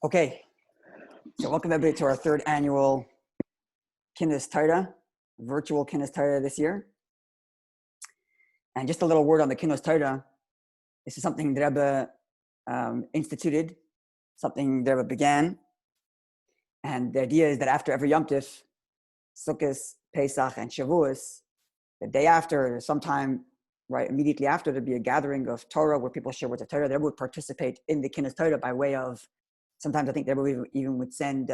Okay, so welcome everybody to our third annual Kinus Torah, virtual Kinus Torah this year. And just a little word on the Kinus Torah. This is something the Rabbi instituted, something the Rabbi began. And the idea is that after every Yom Tif, Sukkot, Pesach, and Shavuos, the day after, or sometime right immediately after, there'd be a gathering of Torah where people share words of Torah. They would participate in the Kinus Torah by way of, sometimes I think they even would send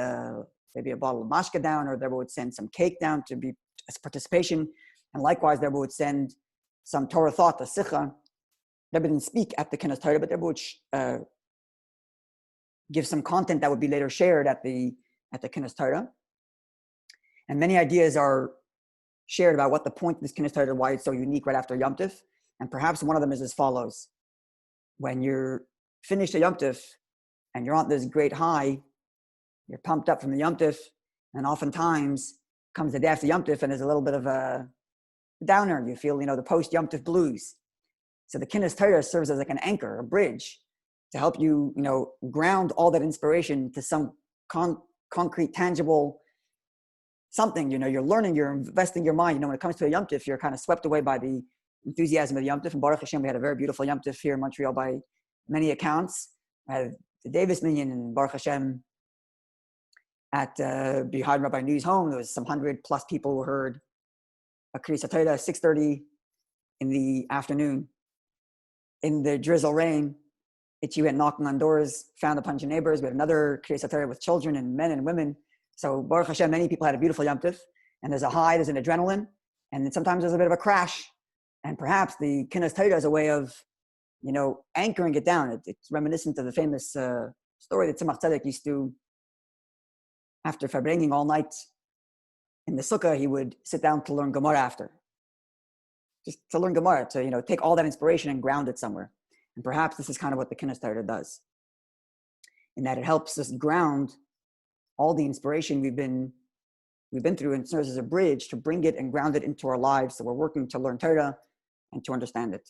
maybe a bottle of mashka down, or they would send some cake down to be as participation. And likewise, they would send some Torah thought, a sikha. They didn't speak at the Kinus Torah, but they would give some content that would be later shared at the Kinus Torah. And many ideas are shared about what the point of this Kinus Torah, why it's so unique right after Yom Tif. And perhaps one of them is as follows. When you're finished a Yom Tif and you're on this great high, you're pumped up from the Yom Tif, and oftentimes comes the day after Yom Tif and there's a little bit of a downer. You feel, the post-Yom Tif blues. So the Kinus Torah serves as like an anchor, a bridge to help you, ground all that inspiration to some concrete, tangible something. You're learning, you're investing your mind. When it comes to a Yom Tif, you're kind of swept away by the enthusiasm of the Yom Tif. And Baruch Hashem, we had a very beautiful Yom Tif here in Montreal by many accounts. I had the Davis Minyan and Baruch Hashem at behind Rabbi New's home. There was some 100+ people who heard a Kinus Torah at 6:30 in the afternoon. In the drizzle rain, you went knocking on doors, found a bunch of neighbors. We had another Kinus Torah with children and men and women. So Baruch Hashem, many people had a beautiful Yom Tif, and there's a high, there's an adrenaline, and then sometimes there's a bit of a crash. And perhaps the Kinus Torah is a way of, anchoring it down. It's reminiscent of the famous story that Tzemach Tzedek used to, after Farbringing all night in the Sukkah, he would sit down to learn Gemara after. Just to learn Gemara, to take all that inspiration and ground it somewhere. And perhaps this is kind of what the Kinus Torah does, in that it helps us ground all the inspiration we've been through, and serves as a bridge to bring it and ground it into our lives. So we're working to learn Torah and to understand it.